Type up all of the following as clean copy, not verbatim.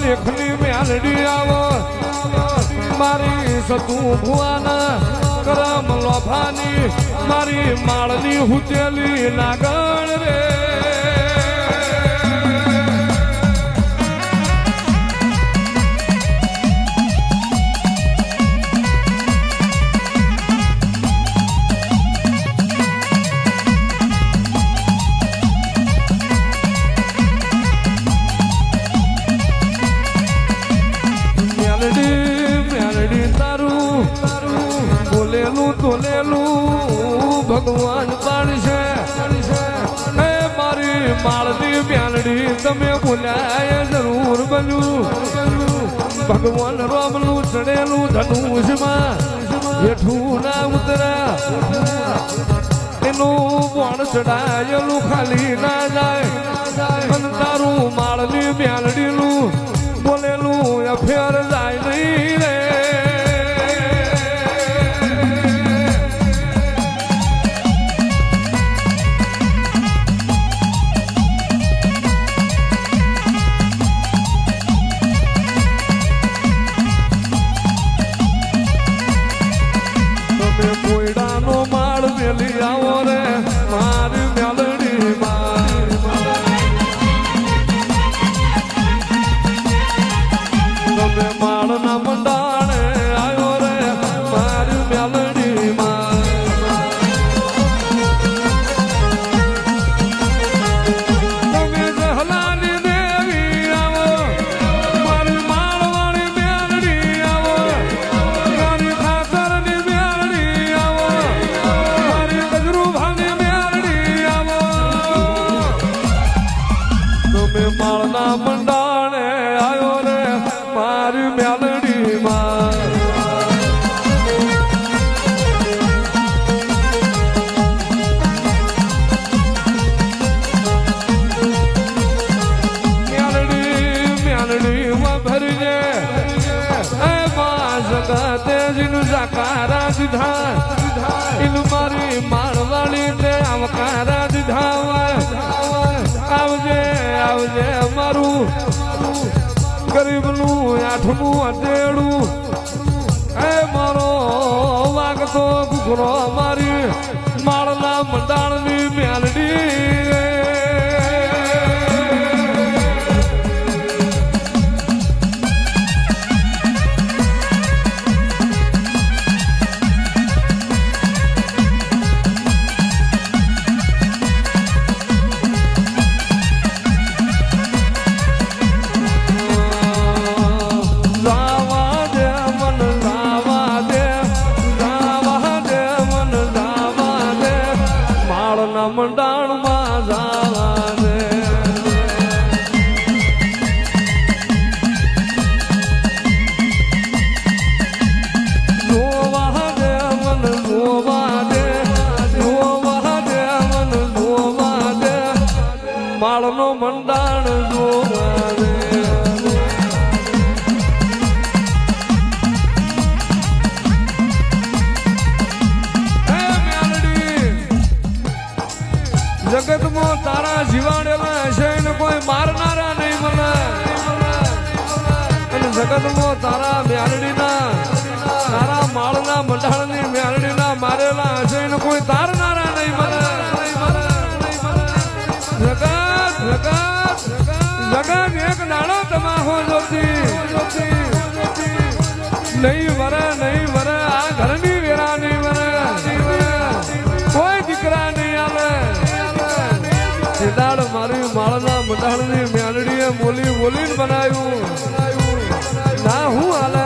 લેખની મેલડી આવો મારી સતું ભુવાના કરમ લોભાની મારી માળની હુતેલી નાગણ રે ભગવાન પાડશે હે મારી માળની મ્યાલડી તમે બોલ્યા જરૂર બન્યું ભગવાન રોમનું ચડેલું ધનુષમાં હેઠું ના ઉતરા એનું બોણ ચડાયેલું ખાલી ના જાય અને તારું માળની મ્યાલડીનું બોલેલું અફેર જાય નહીં રે આવો રે મારી મેલડી તમે માળના મંડાણે આવ્યો રે મારી મેલડી તમે જહલાની દેવી આવો મારી માળવાળી મેલડી આવો મારી ખાતરની મેલડી આવો તમે માળના મંડાણે આવ્યો રે મારી મેલડી મેલડી ભરજે એ માં જગતે જીનું જાકારા દીધા ઇનું મારી માળવાળી તે આવકારા દીધા આવજે આવજે મારું ગરીબનું આઠમું અડેડું એ મારો વાગતો ઘૂઘરો મારી માળના મંડાણની મેલડી મંડાણમાં જાવા દે જોવા દે મન જોવા દે જોવા દે મન જોવા દે માળનો મંડાણ જોવા દે જગતમાં તારા જીવાડેલા હશે ને કોઈ મારનારા નહીં મને અને જગતમાં તારા મ્યાલડીના તારા માળના મંડાળની મ્યાલડીના મારેલા હશે ને કોઈ તારનારા નહીં મને જગત જગત જગત એક નાણો તમાહો જોતી નહીં વરે આ ઘરની વેરા નહીં વરે કોઈ દીકરા નહીં આવે સિદાડ મારી માળના મંડાળની મ્યાલડીએ બોલી બોલીને બનાવ્યું ના હું હાલે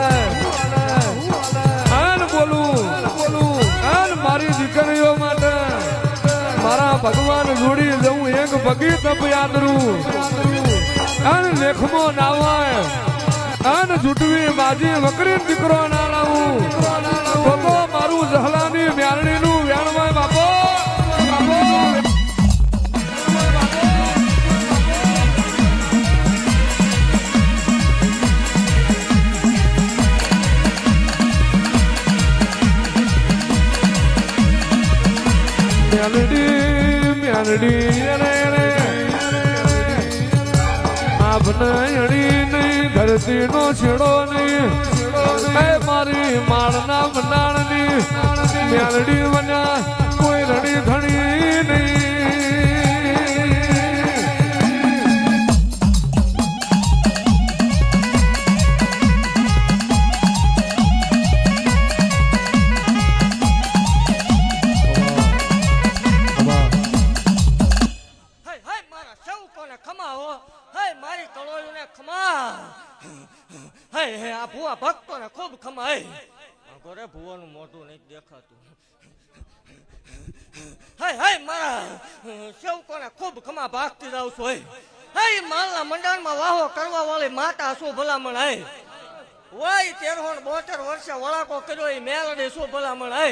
આન બોલું આન મારી દીકરીઓ માટે મારા ભગવાન જોડી જવું એક ભગી તપ યાદરું આન લેખમાં નાવાય આન જૂટવી બાજી વકરી દીકરો ના લાવું તો મારું જહલાની મ્યાલડીનું વ્યાણવાય બાપો મેલડી રે આપને અડી નહીં ધરતી નો છેડો નહીં મારી માળના મંડાણની મેલડી બન્યા કોઈ રડી ઘણી નહીં ભુવા ભક્તો ને ખૂબ ખમાય ઘરે ભુવાનું મોઢું નહીં દેખાતું મારા સેવકોને ખૂબ ખમા ભાગતી જાઉં છું માલના મંડાણમાં વાહો કરવા વાળી માતા શું ભલામણ હે વય 13-72 વર્ષે વળાકો કર્યો એ મેલડી શું ભલામણ હે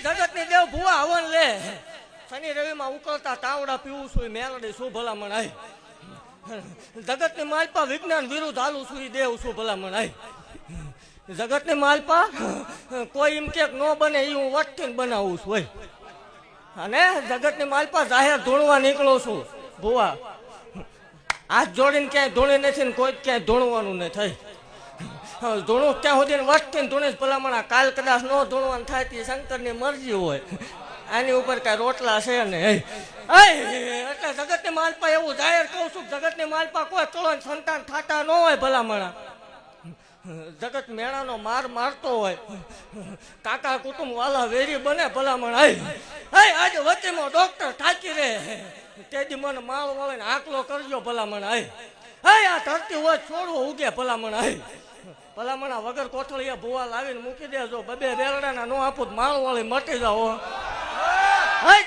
જગત ની દેવ ભુવા હવન લે શનિ રવિ માં ઉકળતા તાવડા પીવું છું મેલડી શું ભલામણ આય જગત ની માલપા વિજ્ઞાન વિરુદ્ધ હાલું છું દેવ શું ભલામણ આય જગત ની માલપા કોઈ એમ કે નો બને એ હું વટથી બનાવું છું અને જગત ની માલપા જાહેર ધૂણવા નીકળું છું ભુવા હાથ જોડીને ક્યાંય ધૂણી નથી ને કોઈ ક્યાંય ધૂણવાનું નહીં થાય ધૂણું ત્યાં સુધી વટથી ધૂણે ભલામણ કાલ કદાચ નો ધૂણવાનું થાય તે શંકર ની મરજી હોય આની ઉપર કઈ રોટલા છે ને એટલે જગત ની માલપા એવું જાહેર કહું છું જગત ની માલપા કોઈ કળો સંતાન થતા ન હોય ભલામણા જગત મેળાનો માર મારતો હોય કાકા કુટુંબ વાલા વેરી બને ભલામણ આજે વચ્ચેમાં ડોક્ટર થાકી રે તેથી મને માળ વાળે આકલો કરજો ભલામણ આ ધરતી હોય છોડવો ઉગે ભલામણ ભલામણા વગર કોથળીએ ભુવા લાવીને મૂકી દેજો બબે બેલડાના નો આપું માળ વાળી મટી જાઓ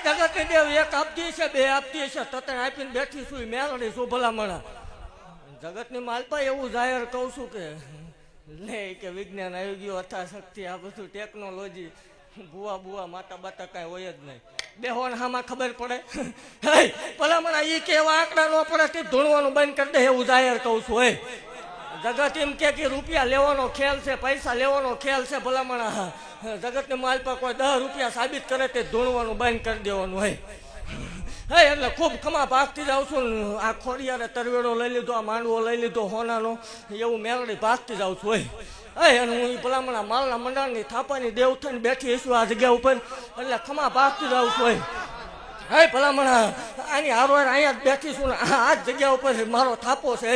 જગત ની દેવ એક આપતી છે બે આપતી છે તતણ આપીને બેઠી છું મેલડી શું ભલામણા જગત ની માલપા એવું જાહેર કહું છું કે લે કે વિજ્ઞાન આવી ગયું અથાશક્તિ આ બધું ટેકનોલોજી ભુવા માતા બાતા કાંઈ હોય જ નહીં બેહોન હામાં ખબર પડે ભલામણા એ કેવા આંકડા નો પડે તે ધૂણવાનું બંધ કરી દે એવું જાહેર કહું છું જગત એમ કે રૂપિયા લેવાનો ખેલ છે પૈસા લેવાનો ખેલ છે ભલામણા જગત ની માલ પર કોઈ 10 રૂપિયા સાબિત કરે તે ધૂણવાનું બંધ કરી દેવાનું એટલે ખૂબ ખમા ભાગતી જાઉં છું આ ખોડિયારે તરવેડો લઈ લીધો આ માંડવો લઈ લીધો હોનાનો એવું મેલડી ભાગતી જાઉં છું અને હું ભલામણા માલના મંડાણની થાપાની દેવ થઈને બેઠી છું આ જગ્યા ઉપર એટલે ખમા ભાગતી જાઉં છું ભલામણા આની હારવાર અહીંયા જ બેઠી છું ને આ જ જગ્યા ઉપર મારો થાપો છે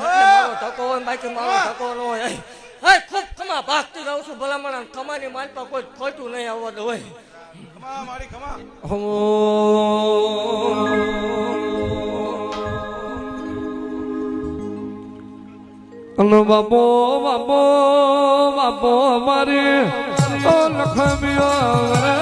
મારો ધક્કો હોય બાકી મારો ધક્કો ન હોય ખૂબ ખમા ભાગતી રહું છું ભલામણા ખમાની માલપા કોઈ ખોટું નહીં આવવા દે હોય બાપો મારી લખમ્યો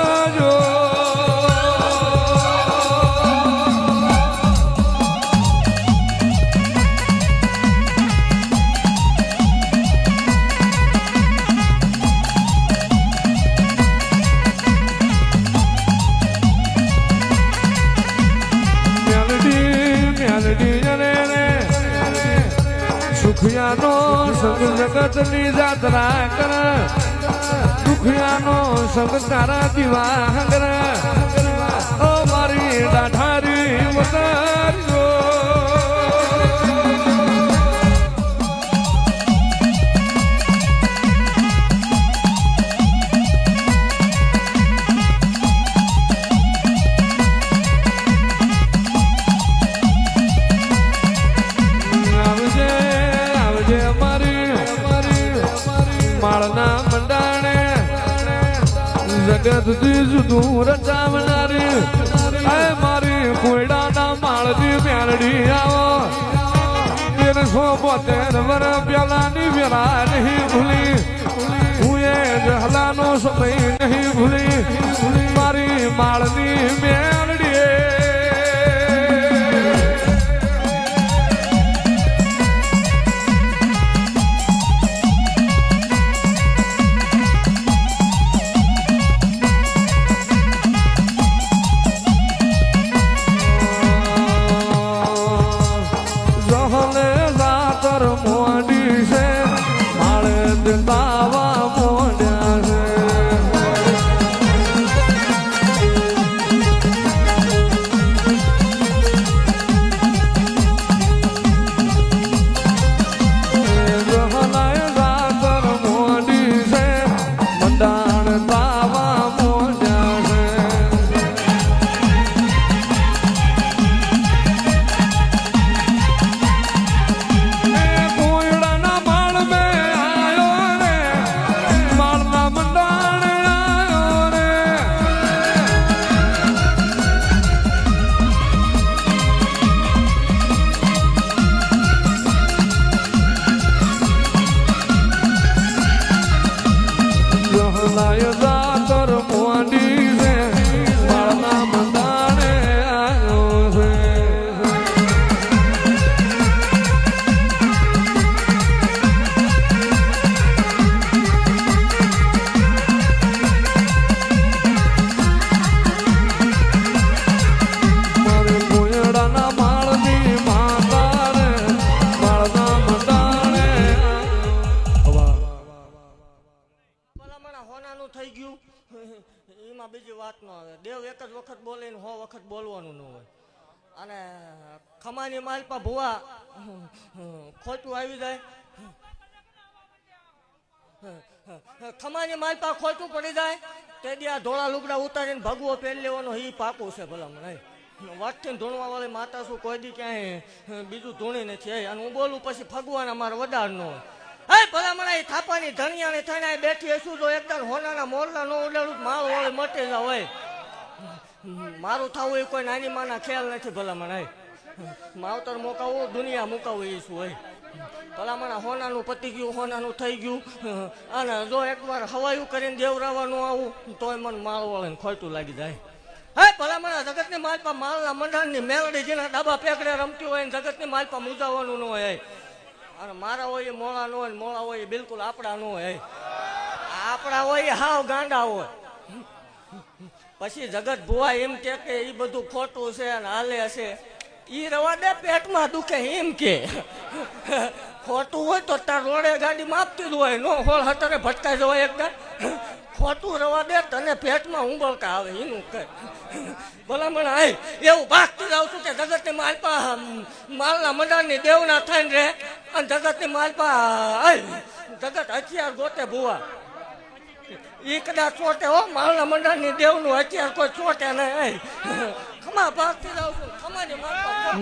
દુખિયાનો સંગ જગતની જાત્રા કર દુખિયાનો સંગ તારા દીવા કર ઓ મારી દાઢારી વતારજો માળના મંડાણે જગત થી જુદું રચાવનારી મારી કોયડાના માળની મેલડી આવો 1372 વર્ષ પેલાની વેલા નહીં ભૂલી હું એ જહલાનો સમય નહીં ભૂલી મારી માળની મેલડી જ વખત બોલીને 100 વખત બોલવાનું ન હોય. અને ખમાની માલપા ભુવા ખોટું આવી જાય, ખમાની માલપા ખોટું પડી જાય તે દી આ ધોળા લુગડા ઉતારીને ભગવો પહેરી લેવાનો એ પાકું છે ભલામણ. વાટથી ધૂણવા વાળી માતા શું કોઈ દી ક્યાંય બીજું ધૂણી નથી. અને હું બોલું પછી ફગવાના મારે વધાર ન હોય. હે ભલામણ એ થાપાની ધણિયાને થઈને બેઠી હશું તો એકદમ હોનાના મોરલા ન ઉડાડું માળ વાળી મટી જાય હોય. મારું થવું એ કોઈ નાની માના ખ્યાલ નથી ભલામણ. હે માવતર મુકાવું દુનિયા મુકાવું એ શું હોય. ભલામણ હોનાનું પતી ગયું, હોનાનું થઈ ગયું. અને જો એકવાર હવાયું કરીને દેવરાવાનું આવું તોય મને માળ વાળીને ખોટું લાગી જાય. હે ભલામણ જગતની માલપા માલના મંડાણની મેલડી જેના ડાબા પેકડે રમતી હોય ને જગતની માલપા મુજાવાનું ન હોય. અને મારા હોય એ મોળા ન હોય, મોળા હોય એ બિલકુલ આપણા ન હોય. આપણા હોય એ હાવ ગાંડા હોય. પછી જગત ભુવા એમ કે એ બધું ખોટું છે અને હાલે છે. ઈ રવા દે પેટમાં દુખે એમ કે ખોટું હોય તો તાર રોડે ગાડી માપતી જ હોય. નો હોળ હતરે ભટકાઈ જવાય એકદમ. ખોટું રવા દે તને પેટમાં ઉંબળકા આવે એનું કઈ ભલામણ. આય એવું ભાગતું જાઉં છું કે જગતની માલપા માલના મંડાણની દેવના થઈને રે. અને જગતની માલપા જગત હથિયાર ગોતે ભુવા ઈ કદાચ ચોટે હો. માલના મંડાણની દેવનું હથિયાર કોઈ ચોટે નહીં. ખમા ભાગતી જાઉં છું ખમાની માલપા.